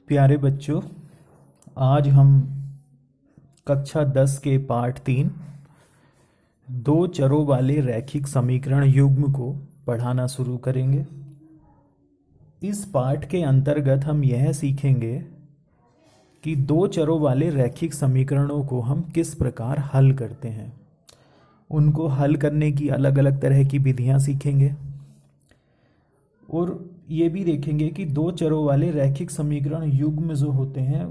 प्यारे बच्चों, आज हम कक्षा 10 के पाठ 3 दो चरों वाले रैखिक समीकरण युग्म को पढ़ाना शुरू करेंगे। इस पाठ के अंतर्गत हम यह सीखेंगे कि दो चरों वाले रैखिक समीकरणों को हम किस प्रकार हल करते हैं। उनको हल करने की अलग अलग तरह की विधियां सीखेंगे और ये भी देखेंगे कि दो चरों वाले रैखिक समीकरण युग्म जो होते हैं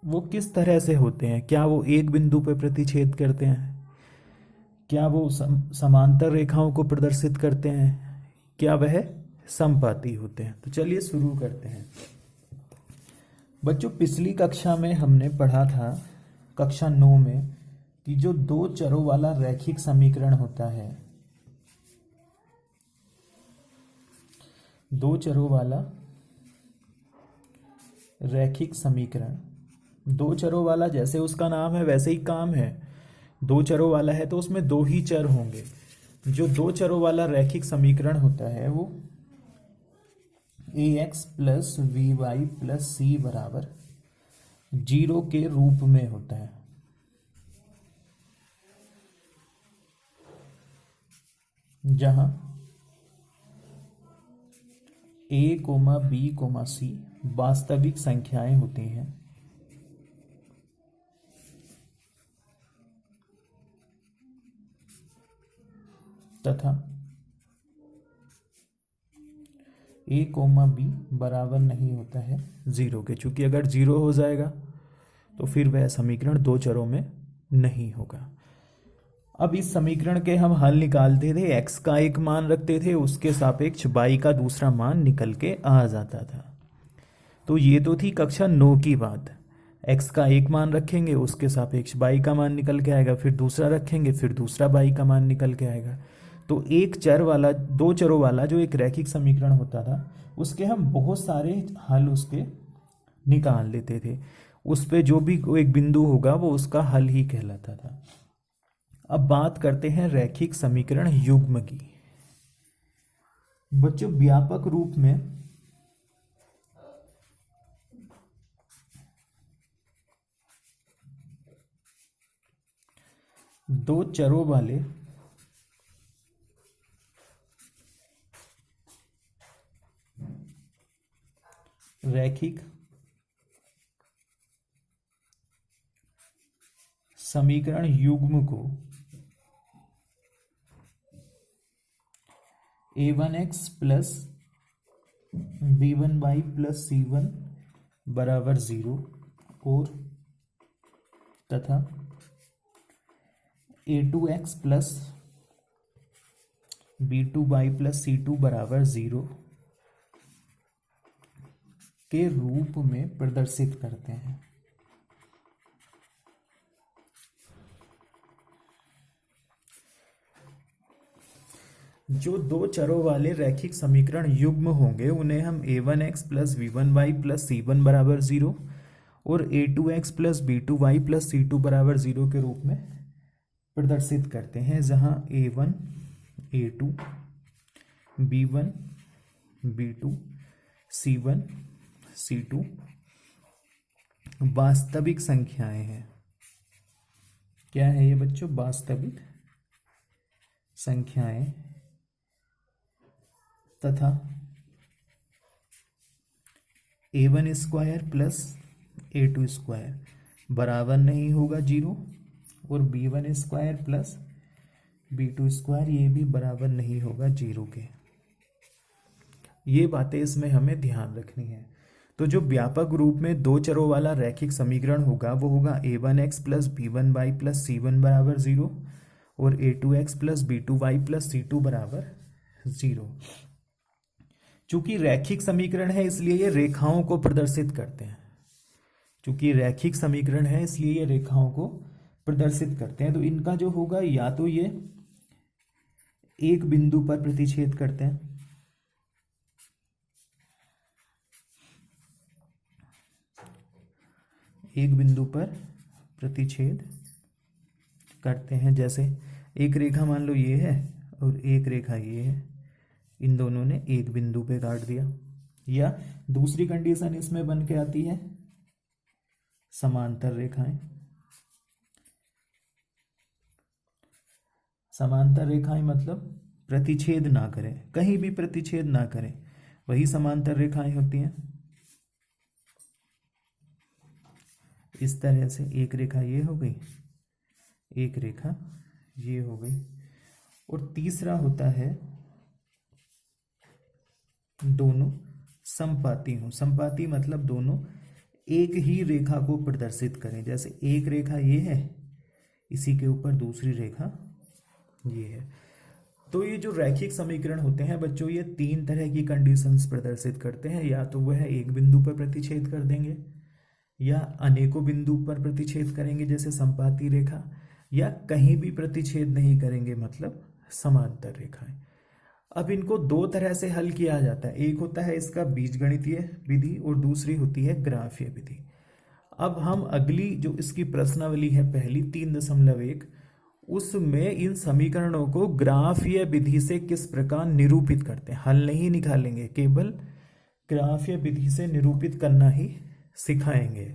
वो किस तरह से होते हैं। क्या वो एक बिंदु पर प्रतिच्छेद करते हैं? क्या वो समांतर रेखाओं को प्रदर्शित करते हैं? क्या वह समपाती होते हैं? तो चलिए शुरू करते हैं। बच्चों, पिछली कक्षा में हमने पढ़ा था, कक्षा 9 में, कि जो दो चरों वाला रैखिक समीकरण होता है, दो चरों वाला रैखिक समीकरण, दो चरों वाला जैसे उसका नाम है वैसे ही काम है। दो चरों वाला है तो उसमें दो ही चर होंगे। जो दो चरों वाला रैखिक समीकरण होता है वो ax plus B Y plus C बराबर 0 के रूप में होता है। जहां a, b, c वास्तविक संख्याएं होती हैं तथा a, b बराबर नहीं होता है 0 के। चूंकि अगर 0 हो जाएगा तो फिर वह समीकरण दो चरों में नहीं होगा। अब इस समीकरण के हम हल निकालते थे, x का एक मान रखते थे, उसके सापेक्ष y का दूसरा मान निकल के आ जाता था। तो ये तो थी कक्षा 9 की बात। x का एक मान रखेंगे, उसके सापेक्ष y का मान निकल के आएगा, फिर दूसरा रखेंगे, फिर दूसरा y का मान निकल के आएगा। तो एक चर वाला, दो चरों वाला जो एक रैखिक समीकरण होता था, उसके हम बहुत सारे हल उसके निकाल लेते थे। उस पे जो भी एक बिंदु होगा वो उसका हल ही कहलाता था। अब बात करते हैं रैखिक समीकरण युग्म की। बच्चों, व्यापक रूप में दो चरों वाले रैखिक समीकरण युग्म को a1x plus b1y plus c1 बराबर 0 और तथा a2x plus b2y plus c2 बराबर 0 के रूप में प्रदर्शित करते हैं। जो दो चरों वाले रैखिक समीकरण युग्म होंगे उन्हें हम a1x plus b1y plus c1 बराबर 0 और a2x plus b2y plus c2 बराबर 0 के रूप में प्रदर्शित करते हैं। जहां a1, a2, b1, b2, c1, c2 वास्तविक संख्याएं हैं। क्या है ये बच्चों? वास्तविक संख्याएं तथा a1 square plus a2 square बराबर नहीं होगा 0 और b1 square plus b2 square ये भी बराबर नहीं होगा 0 के। ये बातें इसमें हमें ध्यान रखनी है। तो जो व्यापक रूप में दो चरों वाला रैखिक समीकरण होगा वो होगा a1x plus b1y plus c1 बराबर 0 और a2x plus b2y plus c2 बराबर 0। चूंकि रैखिक समीकरण है इसलिए ये रेखाओं को प्रदर्शित करते हैं। चूंकि रैखिक समीकरण है इसलिए ये रेखाओं को प्रदर्शित करते हैं। तो इनका जो होगा, या तो ये एक बिंदु पर प्रतिच्छेद करते हैं, एक बिंदु पर प्रतिच्छेद करते हैं। जैसे एक रेखा मान लो ये है और एक रेखा ये है, इन दोनों ने एक बिंदु पे काट दिया। या दूसरी कंडीशन इसमें बन के आती है समांतर रेखाएं। समांतर रेखाएं मतलब प्रतिच्छेद ना करें, कहीं भी प्रतिच्छेद ना करें, वही समांतर रेखाएं होती हैं। इस तरह से एक रेखा ये हो गई, एक रेखा ये हो गई। और तीसरा होता है दोनों समपाती हों। समपाती मतलब दोनों एक ही रेखा को प्रदर्शित करें। जैसे एक रेखा ये है, इसी के ऊपर दूसरी रेखा ये है। तो ये जो रैखिक समीकरण होते हैं बच्चों, ये तीन तरह की कंडीशंस प्रदर्शित करते हैं। या तो वह एक बिंदु पर प्रतिच्छेद कर देंगे, या अनेकों बिंदु पर प्रतिच्छेद करेंगे जैसे समपाती रेखा, या कहीं भी प्रतिच्छेद नहीं करेंगे मतलब समांतर रेखाएं। अब इनको दो तरह से हल किया जाता है। एक होता है इसका बीजगणितीय विधि और दूसरी होती है ग्राफीय विधि। अब हम अगली जो इसकी प्रश्नावली है पहली 3.1, उसमें इन समीकरणों को ग्राफीय विधि से किस प्रकार निरूपित करते हैं, हल नहीं निकालेंगे, केवल ग्राफीय विधि से निरूपित करना ही सिखाएंगे।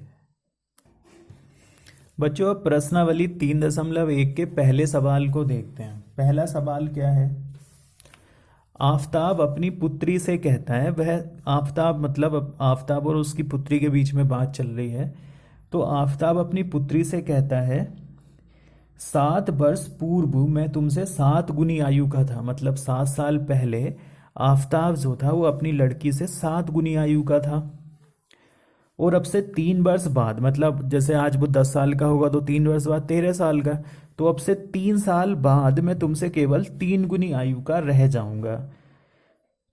बच्चों अब प्रश्नावली 3.1 के पहले सवाल को देखते हैं। पहला सवाल क्या है? आफताब अपनी पुत्री से कहता है, वह आफताब मतलब आफताब और उसकी पुत्री के बीच में बात चल रही है। तो आफताब अपनी पुत्री से कहता है 7 वर्ष पूर्व मैं तुमसे 7 गुनी आयु का था। मतलब 7 साल पहले आफताब जो था वो अपनी लड़की से 7 गुनी आयु का था। और अब से 3 वर्ष बाद, मतलब जैसे आज वो 10 साल का होगा तो 3 वर्ष बाद 13 साल का, तो अब से 3 साल बाद मैं तुमसे केवल 3 गुनी आयु का रह जाऊंगा।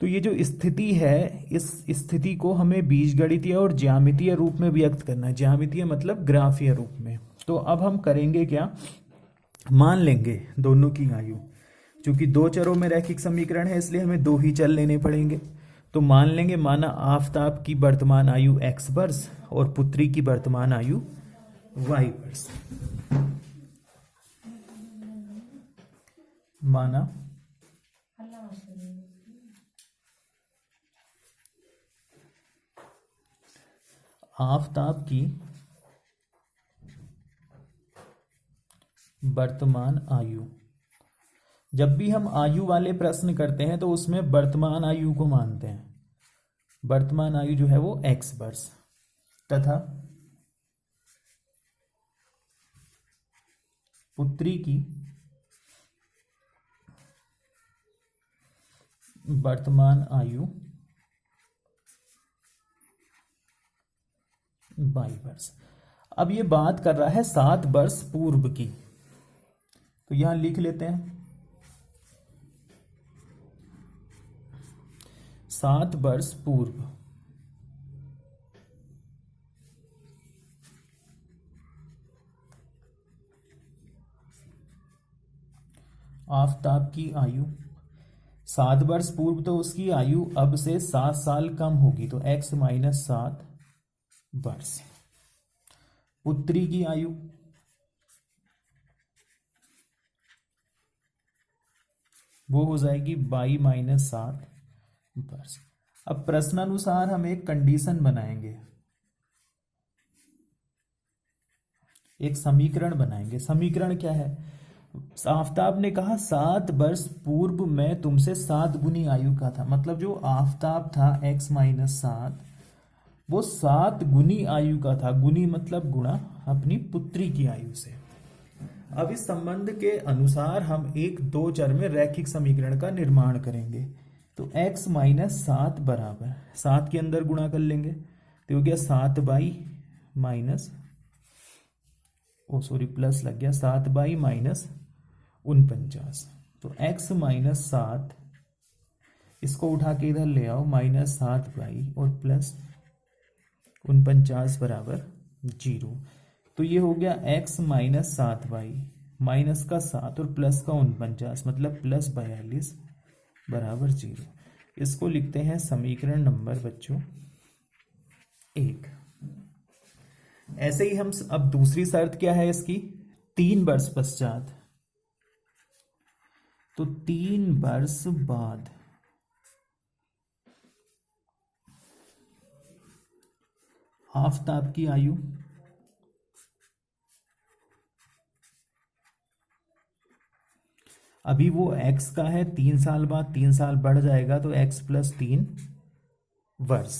तो ये जो स्थिति है, इस स्थिति को हमें बीजगणितीय और ज्यामितीय रूप में व्यक्त करना है। ज्यामितीय मतलब ग्राफीय रूप में। तो अब हम करेंगे क्या, मान लेंगे दोनों की आयु। चूंकि दो चरों में रैखिक समीकरण है इसलिए हमें दो ही चर लेने पड़ेंगे। तो मान लेंगे, माना आफताब की वर्तमान आयु x वर्ष और पुत्री की वर्तमान आयु y वर्ष। माना आफताब की वर्तमान आयु, जब भी हम आयु वाले प्रश्न करते हैं तो उसमें वर्तमान आयु को मानते हैं। वर्तमान आयु जो है वो x वर्ष, तथा पुत्री की वर्तमान आयु y वर्ष। अब ये बात कर रहा है 7 वर्ष पूर्व की, तो यहां लिख लेते हैं 7 वर्ष पूर्व। आफताब की आयु 7 वर्ष पूर्व, तो उसकी आयु अब से 7 साल कम होगी, तो x - 7 वर्ष। पुत्री की आयु वो हो जाएगी y - 7 वर्ष। अब प्रश्नानुसार हम एक कंडीशन बनाएंगे, एक समीकरण बनाएंगे। समीकरण क्या है? आफताब ने कहा 7 वर्ष पूर्व मैं तुमसे 7 गुनी आयु का था। मतलब जो आफताब था x - 7, वो 7 गुनी आयु का था। गुनी मतलब गुणा अपनी पुत्री की आयु से। अब इस संबंध के अनुसार हम एक दो चर में रैखिक समीकरण का निर्माण करेंगे। तो x - 7 बराबर 7 के अंदर गुणा कर लेंगे, तो हो गया 7 by minus, oh sorry plus लग गया, 7 बाई माइनस 49। तो x - 7 इसको उठा के इधर ले आओ, -7 बाई और प्लस 49 बराबर 0। तो ये हो गया x - 7 बाई माइनस का 7 और प्लस का 49, मतलब प्लस 42 बराबर 0। इसको लिखते हैं समीकरण नंबर बच्चों 1। ऐसे ही हम अब दूसरी शर्त क्या है इसकी, 3 वर्ष पश्चात। तो 3 वर्ष बाद आफताब की आयु, अभी वो x का है, 3 साल बाद 3 साल बढ़ जाएगा तो x + 3 वर्ष।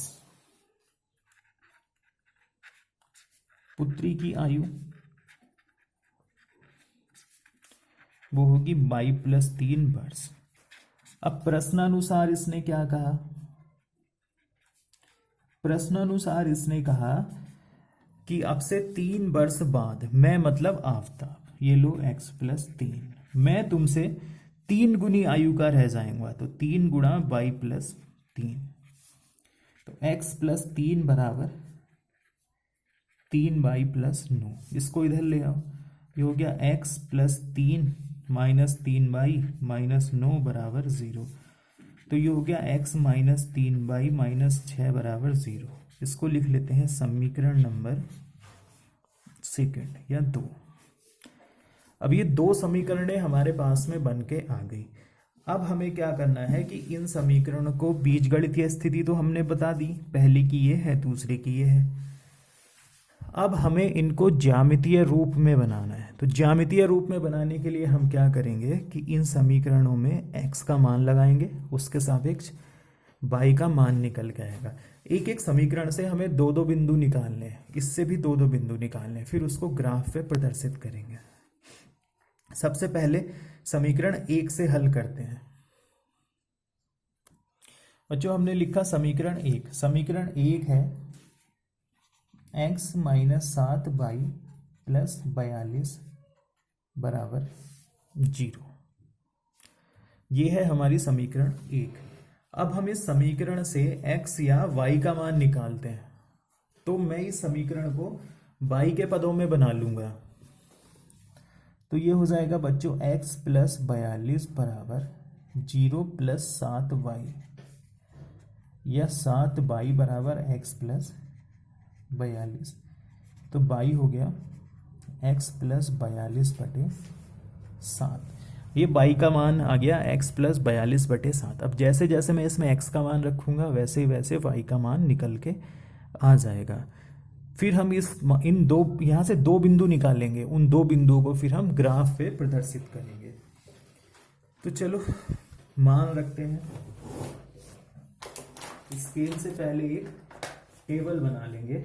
पुत्री की आयु वो होगी 22 + 3 वर्ष। अब प्रश्नानुसार इसने क्या कहा, प्रश्नानुसार इसने कहा कि अब से 3 वर्ष बाद, मैं मतलब आफताब, ये लो x + 3, मैं तुमसे 3 गुनी आयु का रह जाऊंगा, तो 3 गुणा y + 3, तो x + 3 बराबर 3y + 9। इसको इधर ले आओ, ये हो गया x + 3 - 3y - 9 बराबर 0। तो ये हो गया x - 3y - 6 बराबर 0। इसको लिख लेते हैं समीकरण नंबर 2 या 2। अब ये 2 समीकरणें हमारे पास में बन के आ गई। अब हमें क्या करना है कि इन समीकरणों को बीजगणितीय स्थिति तो हमने बता दी, पहली की ये है, दूसरे की ये है। अब हमें इनको ज्यामितीय रूप में बनाना है। तो ज्यामितीय रूप में बनाने के लिए हम क्या करेंगे कि इन समीकरणों में x का मान लगाएंगे, उसके सापेक्ष y का मान निकल के आएगा। एक एक समीकरण से हमें 2-2 बिंदु निकालने हैं, इससे भी 2-2 बिंदु निकालने हैं, फिर उसको ग्राफ पे प्रदर्शित करेंगे। सबसे पहले समीकरण 1 से हल करते हैं। बच्चों हमने लिखा समीकरण 1, समीकरण 1 है x - 7y + 42 बराबर 0। ये है हमारी समीकरण 1। अब हम इस समीकरण से x या y का मान निकालते हैं, तो मैं इस समीकरण को y के पदों में बना लूंगा। तो ये हो जाएगा बच्चों x + 42 बराबर 0 + 7y, या 7y बराबर x + 42। तो y हो गया x + 42/7। ये y का मान आ गया x + 42/7। अब जैसे जैसे मैं इसमें x का मान रखूंगा वैसे वैसे y का मान निकल के आ जाएगा। फिर हम इन दो यहाँ से 2 बिंदु निकालेंगे, उन 2 बिंदुओं को फिर हम ग्राफ पे प्रदर्शित करेंगे। तो चलो मान रखते हैं। स्केल से पहले एक टेबल बना लेंगे,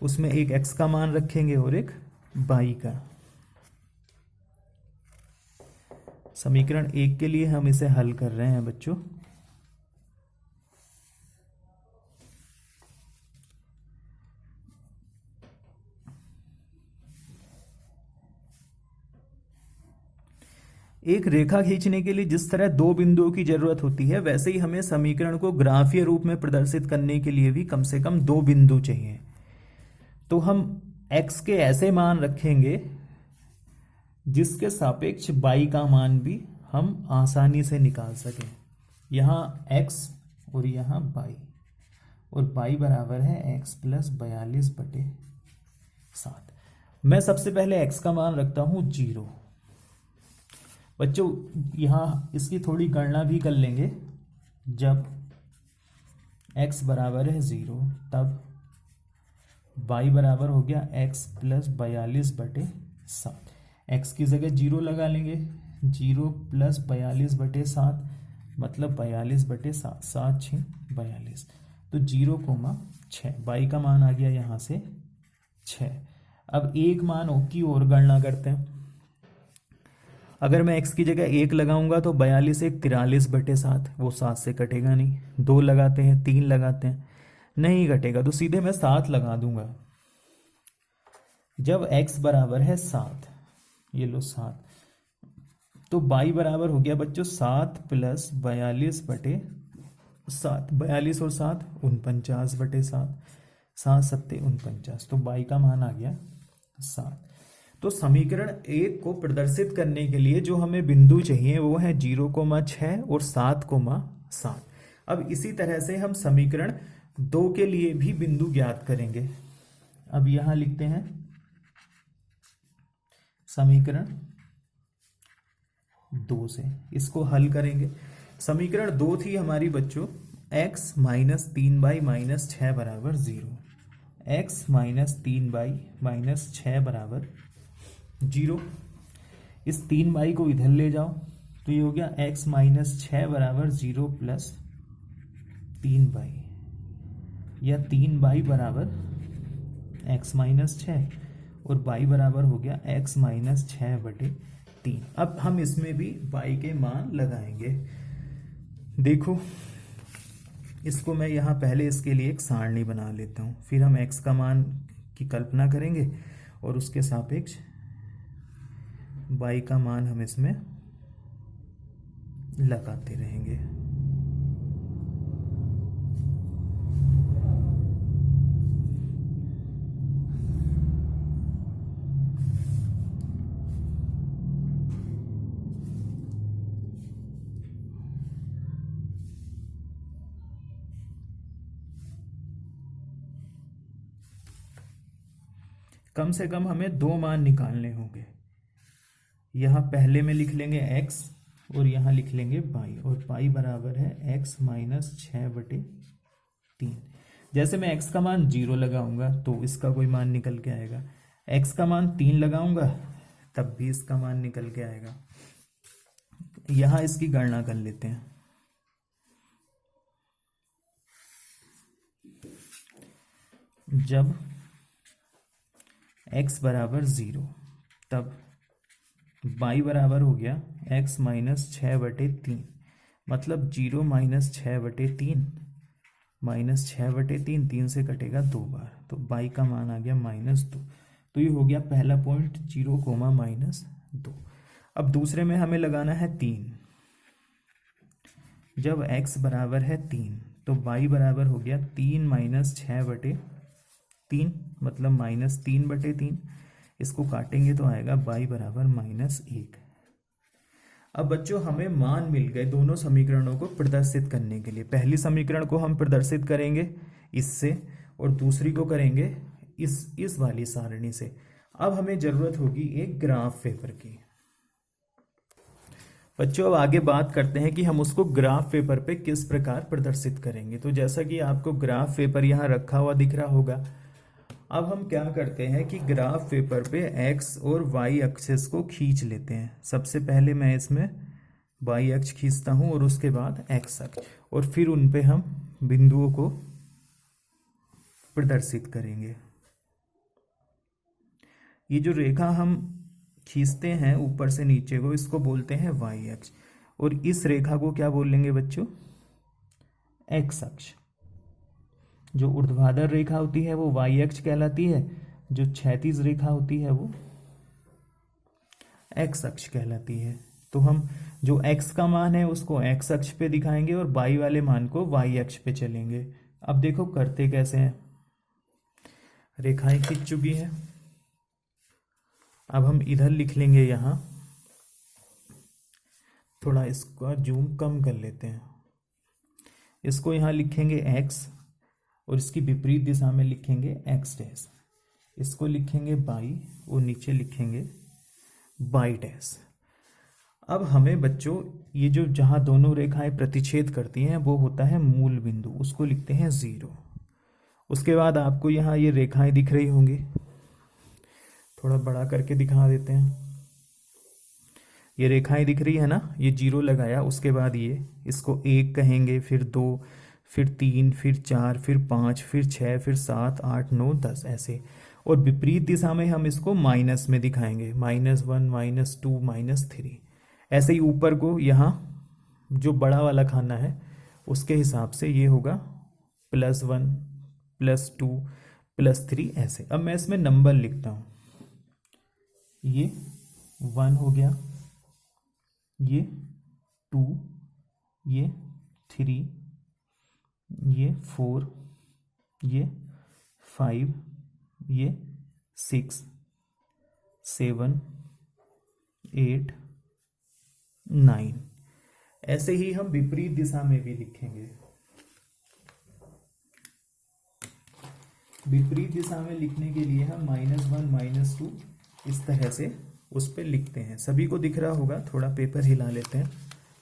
उसमें एक x का मान रखेंगे और एक y का। समीकरण 1 के लिए हम इसे हल कर रहे हैं बच्चों। एक रेखा खींचने के लिए जिस तरह 2 बिंदुओं की जरूरत होती है, वैसे ही हमें समीकरण को ग्राफीय रूप में प्रदर्शित करने के लिए भी कम से कम 2 बिंदु चाहिए। तो हम x के ऐसे मान रखेंगे जिसके सापेक्ष y का मान भी हम आसानी से निकाल सकें। यहाँ x और यहाँ y, और y बराबर है x + 42/7। मैं सबसे पहले x का मान रखता हूँ 0। बच्चों यहाँ इसकी थोड़ी गणना भी कर लेंगे। जब x बराबर है 0 तब y बराबर हो गया x + 42/7। x की जगह 0 लगा लेंगे, 0 + 42/7 मतलब 42/7, 7 × 42, तो 0,6। y का मान आ गया यहाँ से 6। अब एक मान की और गणना करते हैं। अगर मैं x की जगह 1 लगाऊंगा तो 42 × 1 = 43/7, वो 7 से कटेगा नहीं। 2 लगाते हैं, 3 लगाते हैं, नहीं कटेगा, तो सीधे मैं 7 लगा दूंगा। जब x बराबर है 7, ये लो 7, तो y बराबर हो गया बच्चों 7 + 42/7। 42 और 7 49/7, 7 × 7 = 49, तो y का मान आ गया 7। तो समीकरण 1 को प्रदर्शित करने के लिए जो हमें बिंदु चाहिए वो है 0,6 और 7,7। अब इसी तरह से हम समीकरण 2 के लिए भी बिंदु ज्ञात करेंगे। अब यहां लिखते हैं समीकरण 2 से इसको हल करेंगे। समीकरण 2 थी हमारी बच्चों x - 3y - 6 बराबर 0। x माइनस 3y माइनस 6 बराबर 0। इस 3y को इधर ले जाओ तो ये हो गया x माइनस 6 बराबर 0 प्लस 3y, या 3y बराबर x माइनस 6 और y बराबर हो गया x माइनस 6/3। अब हम इसमें भी y के मान लगाएंगे। देखो इसको मैं यहाँ पहले इसके लिए एक सारणी बना लेता हूँ, फिर हम x का मान की कल्पना करेंगे और उसके सापेक्ष y का मान हम इसमें लगाते रहेंगे। कम से कम हमें 2 मान निकालने होंगे। यहाँ पहले में लिख लेंगे x और यहाँ लिख लेंगे y, और y बराबर है x माइनस 6/3। जैसे मैं x का मान 0 लगाऊंगा तो इसका कोई मान निकल के आएगा, x का मान 3 लगाऊंगा तब भी इसका मान निकल के आएगा। यहाँ इसकी गणना कर लेते हैं। जब x बराबर 0 तब y बराबर हो गया x माइनस 6/3, मतलब 0 माइनस 6/3 माइनस 6/3, 3 से कटेगा 2 बार, तो y का मान आ गया -2। तो ये हो गया पहला पॉइंट 0, -2। अब दूसरे में हमें लगाना है 3। जब x बराबर है 3 तो y बराबर हो गया 3 माइनस 6/3, मतलब -3/3। इसको काटेंगे तो आएगा y बराबर -1। अब बच्चों हमें मान मिल गए दोनों समीकरणों को प्रदर्शित करने के लिए। पहली समीकरण को हम प्रदर्शित करेंगे इससे और दूसरी को करेंगे इस वाली सारणी से। अब हमें जरूरत होगी एक ग्राफ पेपर की। बच्चों अब आगे बात करते हैं कि हम उसको ग्राफ पेपर पे किस प्रकार प्रदर्शित करेंगे। तो जैसा कि आपको ग्राफ पेपर यहाँ रखा हुआ दिख रहा होगा, अब हम क्या करते हैं कि ग्राफ पेपर पे x और y एक्सिस को खींच लेते हैं। सबसे पहले मैं इसमें y अक्ष खींचता हूँ और उसके बाद x अक्ष, और फिर उन पे हम बिंदुओं को प्रदर्शित करेंगे। ये जो रेखा हम खींचते हैं ऊपर से नीचे को, इसको बोलते हैं y अक्ष, और इस रेखा को क्या बोलेंगे बच्चों? x अक्ष। जो ऊर्ध्वाधर रेखा होती है वो y अक्ष कहलाती है, जो क्षैतिज रेखा होती है वो x अक्ष कहलाती है। तो हम जो x का मान है उसको x अक्ष पे दिखाएंगे और y वाले मान को y अक्ष पे चलेंगे। अब देखो करते कैसे हैं। रेखाएं खींच चुकी हैं। अब हम इधर लिख लेंगे, यहाँ थोड़ा इसका जूम कम कर लेते हैं। इसको यहाँ लिखेंगे x और इसकी विपरीत दिशा में लिखेंगे x डैश। इसको लिखेंगे y और नीचे लिखेंगे y डैश। अब हमें बच्चों ये जो जहाँ दोनों रेखाएं प्रतिच्छेद करती हैं वो होता है मूल बिंदु, उसको लिखते हैं 0। उसके बाद आपको यहाँ ये रेखाएं दिख रही होंगी, थोड़ा बड़ा करके दिखा देते हैं। ये रेखाएं दिख रही है ना, ये 0 लगाया, उसके बाद ये इसको 1 कहेंगे, फिर 2, फिर 3, फिर 4, फिर 5, फिर 6, फिर 7, 8, 9, 10 ऐसे। और विपरीत दिशा में हम इसको माइनस में दिखाएंगे, -1, -2, -3 ऐसे ही। ऊपर को यहाँ जो बड़ा वाला खाना है उसके हिसाब से ये होगा +1, +2, +3 ऐसे। अब मैं इसमें नंबर लिखता हूँ। ये 1 हो गया, ये 2, ये 3, ये 4, ये 5, ये 6, 7, 8, 9 ऐसे ही हम विपरीत दिशा में भी लिखेंगे। विपरीत दिशा में लिखने के लिए हम -1, -2 इस तरह से उस पर लिखते हैं। सभी को दिख रहा होगा, थोड़ा पेपर हिला लेते हैं।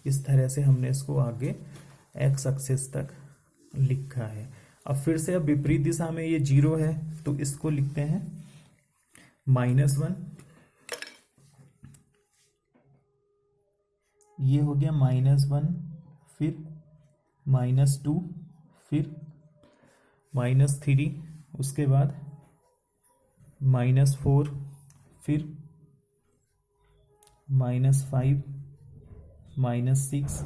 इस तरह से हमने इसको आगे x एक्सिस तक लिखा है। अब फिर से अब विपरीत दिशा में ये 0 है तो इसको लिखते हैं -1, ये हो गया -1, फिर -2, फिर -3, उसके बाद -4, फिर -5, -6,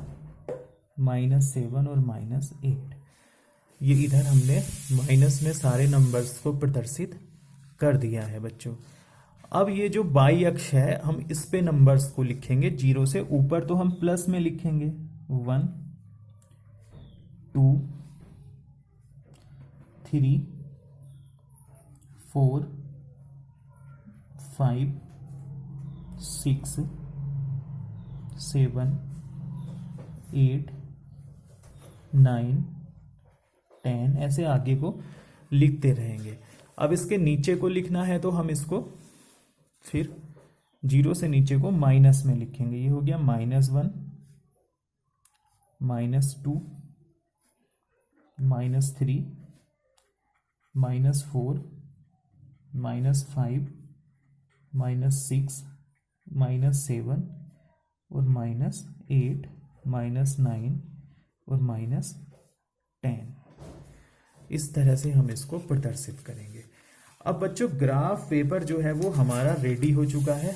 -7 और -8। ये इधर हमने माइनस में सारे नंबर्स को प्रदर्शित कर दिया है बच्चों। अब ये जो बाई अक्ष है हम इस पे नंबर्स को लिखेंगे 0 से ऊपर, तो हम प्लस में लिखेंगे 1, 2, 3, 4, 5, 6, 7, 8, 9, 10, ऐसे आगे को लिखते रहेंगे। अब इसके नीचे को लिखना है तो हम इसको फिर 0 से नीचे को माइनस में लिखेंगे। ये हो गया -1, -2, -3, -4, -5, -6, -7 और -8, -9 और -10। इस तरह से हम इसको प्रदर्शित करेंगे। अब बच्चों ग्राफ पेपर जो है वो हमारा रेडी हो चुका है।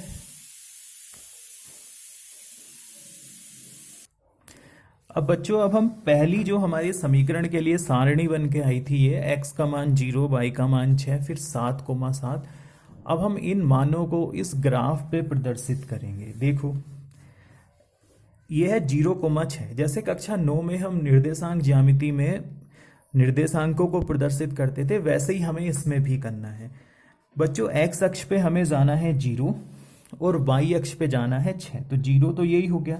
अब बच्चों अब हम पहली जो हमारे समीकरण के लिए सारणी बन के आई थी, ये x का मान 0, y का मान 6, फिर 7,7। अब हम इन मानों को इस ग्राफ पे प्रदर्शित करेंगे। देखो ये है 0,6। जैसे कक्षा 9 में हम निर्देशांक ज्यामिति में निर्देशांकों को प्रदर्शित करते थे, वैसे ही हमें इसमें भी करना है। बच्चों x अक्ष पे हमें जाना है 0 और y अक्ष पे जाना है 6। तो 0 तो यही हो गया,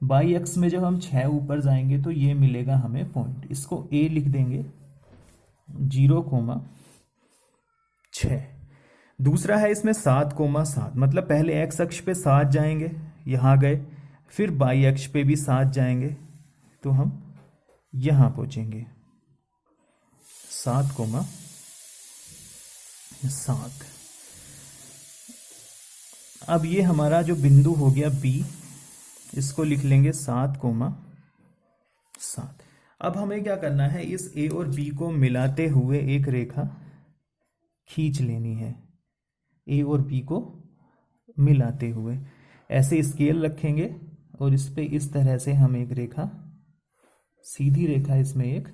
y अक्ष में जब हम 6 ऊपर जाएंगे तो ये मिलेगा हमें पॉइंट, इसको a लिख देंगे 0,6। दूसरा है इसमें 7,7, मतलब पहले x अक्ष पे 7 जाएंगे, यहाँ गए, फिर y अक्ष पे भी 7 जाएंगे तो हम यहाँ पहुँचेंगे 7,7। अब ये हमारा जो बिंदु हो गया B, इसको लिख लेंगे 7,7। अब हमें क्या करना है, इस A और B को मिलाते हुए एक रेखा खींच लेनी है। A और B को मिलाते हुए ऐसे स्केल रखेंगे और इस पे इस तरह से हम एक रेखा, सीधी रेखा इसमें एक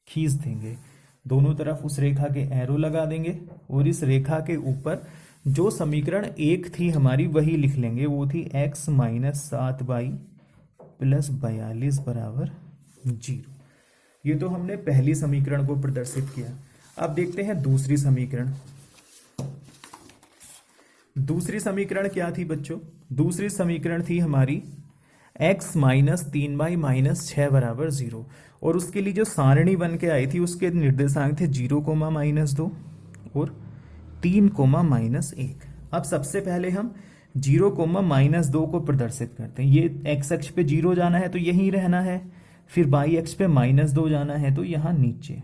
खींच देंगे। दोनों तरफ उस रेखा के एरो लगा देंगे और इस रेखा के ऊपर जो समीकरण 1 थी हमारी वही लिख लेंगे। वो थी x - 7y + 42 = 0। ये तो हमने पहली समीकरण को प्रदर्शित किया। अब देखते हैं दूसरी समीकरण। दूसरी समीकरण क्या थी बच्चों? दूसरी समीकरण थी हमारी x - 3y - 6 = 0। और उसके लिए जो सारणी बन के आई थी उसके निर्देशांक थे 0, -2 और 3, -1। अब सबसे पहले हम 0, -2 को प्रदर्शित करते हैं। ये x अक्ष पे 0 जाना है तो यहीं रहना है, फिर y अक्ष पे -2 जाना है तो यहाँ नीचे।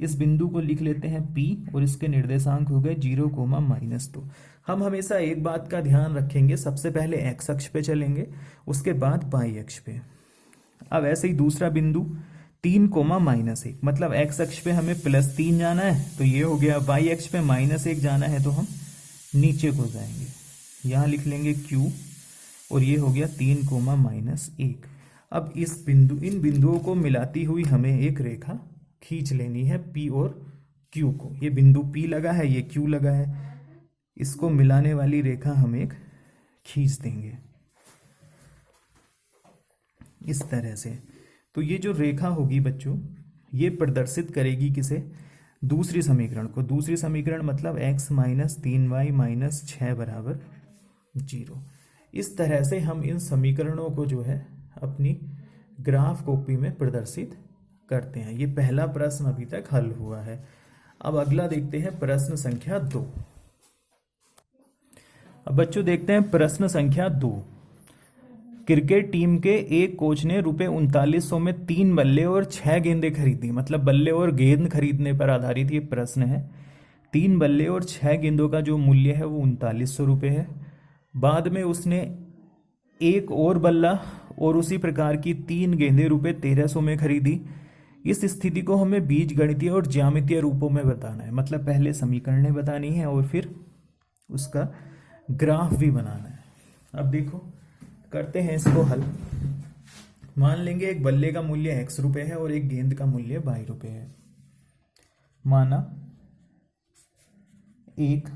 इस बिंदु को लिख लेते हैं P और इसके निर्देशांक हो गए 0, -2। हम हमेशा एक बात का ध्यान रखेंगे, सबसे पहले x अक्ष पे चलेंगे, उसके बाद y अक्ष पे। अब ऐसे ही दूसरा बिंदु 3, -1, मतलब x अक्ष पे हमें +3 जाना है तो ये हो गया, y अक्ष पे -1 जाना है तो हम नीचे को जाएंगे, यहाँ लिख लेंगे q और ये हो गया 3, -1। अब इन बिंदुओं को मिलाती हुई हमें एक रेखा खींच लेनी है P और Q को। ये बिंदु P लगा है, ये Q लगा है, इसको मिलाने वाली रेखा हम एक खींच देंगे इस तरह से। तो ये जो रेखा होगी बच्चों, ये प्रदर्शित करेगी किसे? दूसरी समीकरण को। दूसरी समीकरण मतलब x - 3y - 6 = 0। इस तरह से हम इन समीकरणों को जो है अपनी ग्राफ कॉपी में प्रदर्शित करते हैं। ये पहला प्रश्न अभी तक हल हुआ है। अब अगला देखते हैं प्रश्न संख्या 2। अब बच्चों देखते हैं प्रश्न संख्या 2। क्रिकेट टीम के एक कोच ने ₹3900 में 3 बल्ले और 6 गेंदें खरीदी। मतलब बल्ले और गेंद खरीदने पर आधारित ये प्रश्न है। 3 बल्ले और 6 गेंदों का जो मूल्य है वो ₹3900 है। बाद में उसने एक और बल्ला और उसी प्रकार की 3 गेंदें ₹1300 में खरीदी। इस स्थिति को हमें बीजगणितीय और ज्यामितीय रूपों में बताना है। मतलब पहले समीकरणें बतानी है और फिर उसका ग्राफ भी बनाना है। अब देखो करते हैं इसको हल। मान लेंगे एक बल्ले का मूल्य ₹X है और एक गेंद का मूल्य ₹Y है। माना एक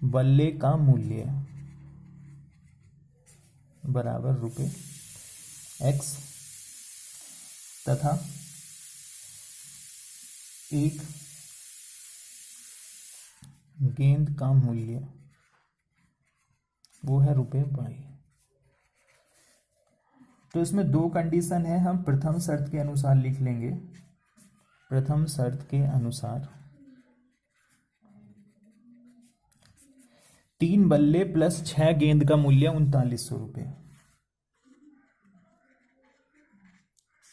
बल्ले का मूल्य बराबर ₹X तथा एक गेंद का मूल्य वो है ₹Y। तो इसमें दो कंडीशन है, हम प्रथम शर्त के अनुसार लिख लेंगे। प्रथम शर्त के अनुसार 3 बल्ले प्लस 6 गेंद का मूल्य ₹3900।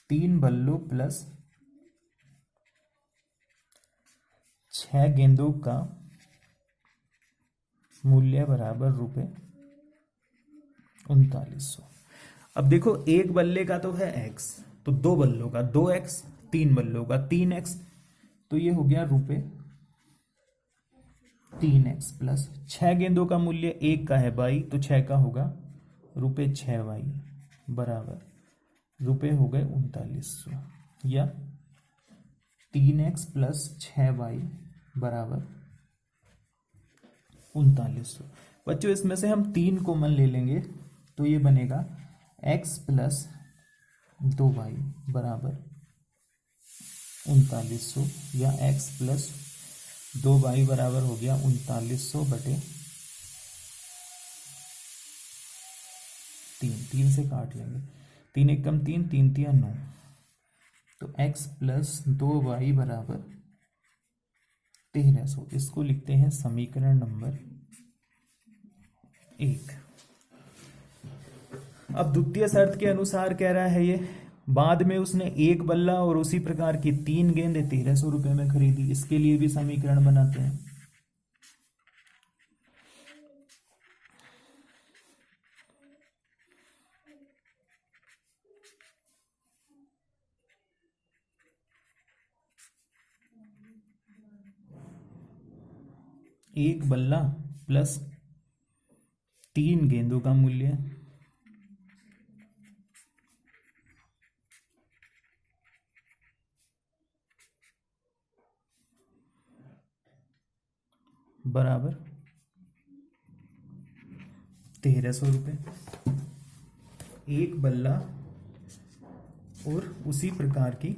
3 बल्लों प्लस 6 गेंदों का मूल्य बराबर ₹3900। अब देखो एक बल्ले का तो है X, तो 2 बल्लों का 2X, 3 बल्लों का 3X, तो ये हो गया ₹3X प्लस 6 गेंदों का मूल्य एक का है Y, तो 6 का होगा ₹6Y बराबर हो गए 3900, या 3X प्लस 6Y बराबर 3900। बच्चों इसमें से हम 3 कॉमन ले लेंगे तो ये बनेगा X प्लस 2Y बराबर 3900, या X प्लस 2Y बराबर हो गया 3900 बटे 3 से काट लेंगे। 3 एकम 3, 3 तिया 9, तो X प्लस 2Y बराबर 1300। इसको लिखते हैं समीकरण नंबर 1। अब द्वितीय शर्त के अनुसार कह रहा है ये, बाद में उसने एक बल्ला और उसी प्रकार की 3 गेंदें ₹1300 में खरीदी। इसके लिए भी समीकरण बनाते हैं। एक बल्ला प्लस 3 गेंदों का मूल्य बराबर ₹1300। एक बल्ला और उसी प्रकार की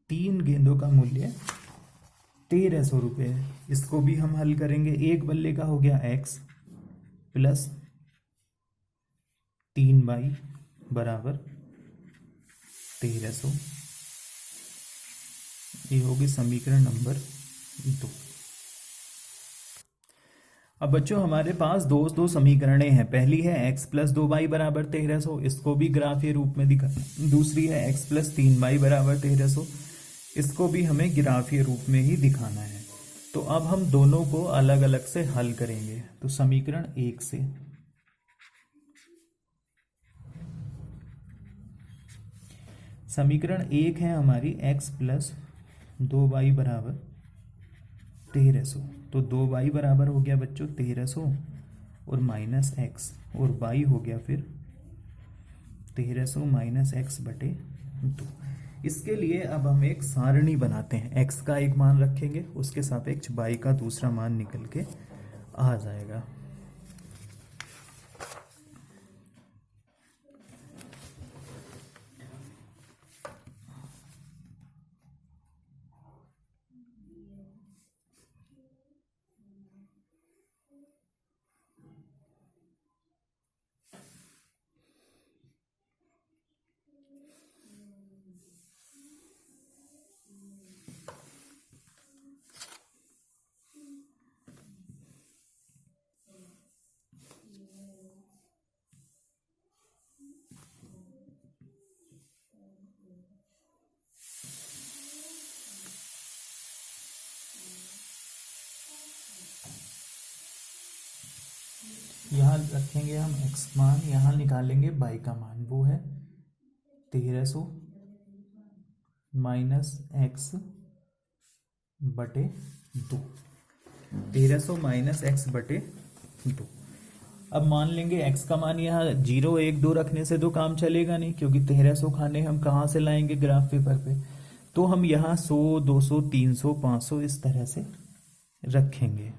3 गेंदों का मूल्य ₹1300 है। इसको भी हम हल करेंगे। एक बल्ले का हो गया X प्लस 3Y बराबर 1300। ये होगी समीकरण नंबर 2। अब बच्चों हमारे पास दो समीकरणें हैं। पहली है X प्लस 2Y बराबर 1300, इसको भी ग्राफीय रूप में दिखा। दूसरी है X प्लस 3Y बराबर 1300, इसको भी हमें ग्राफीय रूप में ही दिखाना है। तो अब हम दोनों को अलग अलग से हल करेंगे। तो समीकरण 1 से समीकरण 1 है हमारी X प्लस 2Y बराबर 1300। तो 2Y बराबर हो गया बच्चों 1300 और माइनस X, और Y हो गया फिर 1300 माइनस X बटे 2। इसके लिए अब हम एक सारणी बनाते हैं। X का एक मान रखेंगे, उसके सापेक्ष Y का दूसरा मान निकल के आ जाएगा। यहाँ रखेंगे हम x मान, यहाँ निकालेंगे y का मान, वो है 1300 माइनस एक्स बटे 2, 1300 माइनस एक्स बटे 2। अब मान लेंगे x का मान यहाँ 0 1 2 रखने से तो काम चलेगा नहीं, क्योंकि 1300 खाने हम कहाँ से लाएंगे ग्राफ पेपर पे, तो हम यहाँ 100 200 300 500 इस तरह से रखेंगे।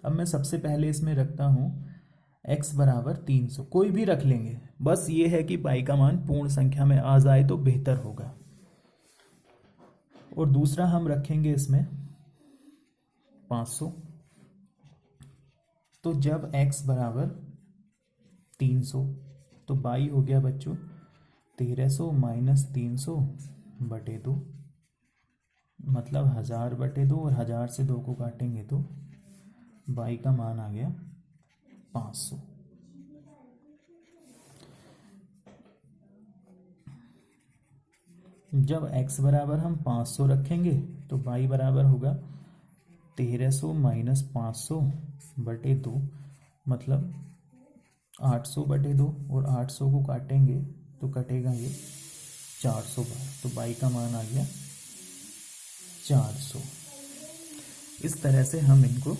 अब मैं सबसे पहले इसमें रखता हूँ x बराबर 300, कोई भी रख लेंगे, बस ये है कि पाई का मान पूर्ण संख्या में आ जाए तो बेहतर होगा। और दूसरा हम रखेंगे इसमें 500, तो जब x बराबर 300 तो बाई हो गया बच्चों 1300 माइनस 300 बटे 2, मतलब 1000 बटे 2, और 1000 से 2 को काटेंगे तो बाई का मान आ गया 500। जब x बराबर हम 500 रखेंगे तो बाई बराबर होगा 1300 माइनस 500 बटे 2, मतलब 800 बटे 2, और 800 को काटेंगे तो कटेगा ये 400 बार, तो बाई का मान आ गया 400। इस तरह से हम इनको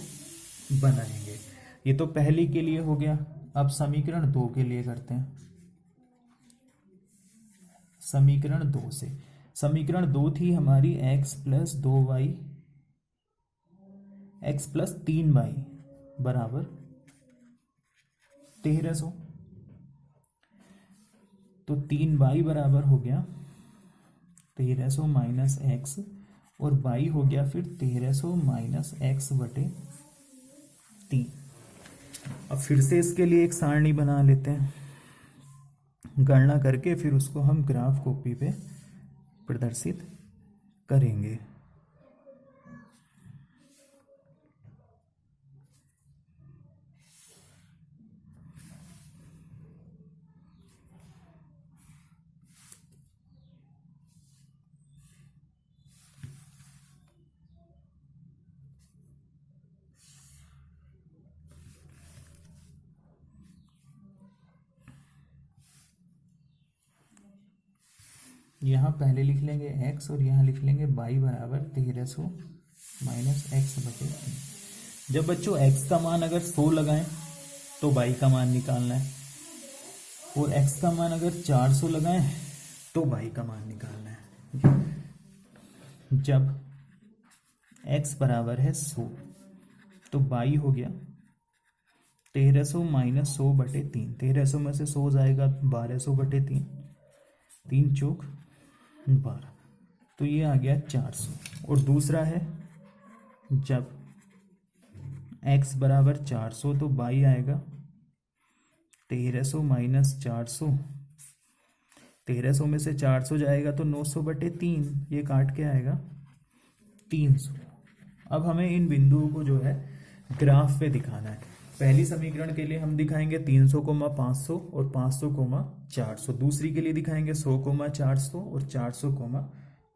बनाएंगे। ये तो पहली के लिए हो गया। अब समीकरण 2 के लिए करते हैं। समीकरण 2 से, समीकरण 2 थी हमारी x plus 2y, x plus 3y बराबर 1300, तो 3y बराबर हो गया 1300 माइनस एक्स, और y हो गया फिर 1300 माइनस एक्स बटे 3। अब फिर से इसके लिए एक सारणी बना लेते हैं, गणना करके फिर उसको हम ग्राफ कॉपी पे प्रदर्शित करेंगे। यहाँ पहले लिख लेंगे x और यहाँ लिख लेंगे y बराबर 1300 माइनस एक्स बटे 3। जब बच्चों x का मान अगर 100 लगाएं तो y का मान निकालना है, और x का मान अगर 400 लगाएं तो y का मान निकालना है। जब x बराबर है 100 तो y हो गया 1300 माइनस 100 बटे 3, 1300 में से 100 जाएगा 1200 बटे 3, 3 चौक 12, तो ये आ गया 400। और दूसरा है जब x बराबर 400 तो y आएगा 1300 माइनस 400, 1300 में से 400 जाएगा तो 900 बटे 3, ये काट के आएगा 300। अब हमें इन बिंदुओं को जो है ग्राफ पे दिखाना है। पहली समीकरण के लिए हम दिखाएंगे 300, 500 और 500, 400। दूसरी के लिए दिखाएंगे 100, 400 और 400,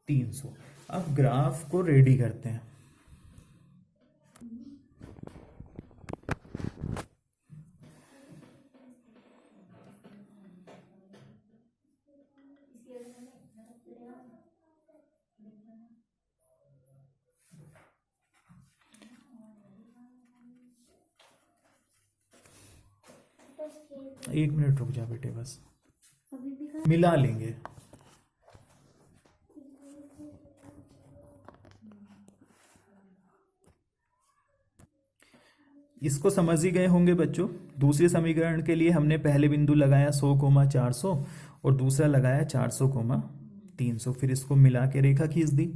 300। अब ग्राफ को रेडी करते हैं। एक मिनट रुक जा बेटे, बस मिला लेंगे। इसको समझ ही गए होंगे बच्चों। दूसरे समीकरण के लिए हमने पहले बिंदु लगाया 100, 400 और दूसरा लगाया 400, 300। फिर इसको मिला के रेखा खींच दी,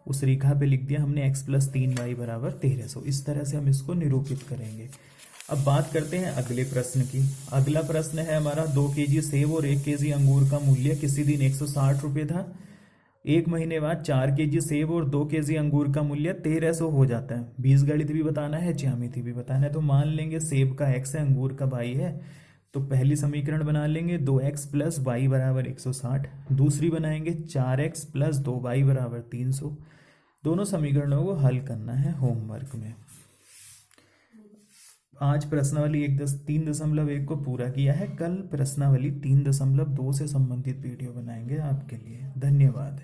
उस रेखा पे लिख दिया हमने x प्लस 3y बराबर 1300। इस तरह से हम इसको निरूपित करेंगे। अब बात करते हैं अगले प्रश्न की। अगला प्रश्न है हमारा 2 केजी सेब और 1 केजी अंगूर का मूल्य किसी दिन 160 रुपये था। 1 महीने बाद 4 केजी सेब और 2 केजी अंगूर का मूल्य 1300 हो जाता है। बीजगणित भी बताना है, ज्यामिति भी बताना है। तो मान लेंगे सेब का x है, अंगूर का y है। तो पहली समीकरण बना लेंगे 2x प्लस y बराबर 160। दूसरी बनाएंगे 4x प्लस 2y बराबर 300। दोनों समीकरणों को हल करना है होमवर्क में। आज प्रश्नावली 3.1 को पूरा किया है। कल प्रश्नावली 3.2 से संबंधित वीडियो बनाएंगे आपके लिए। धन्यवाद।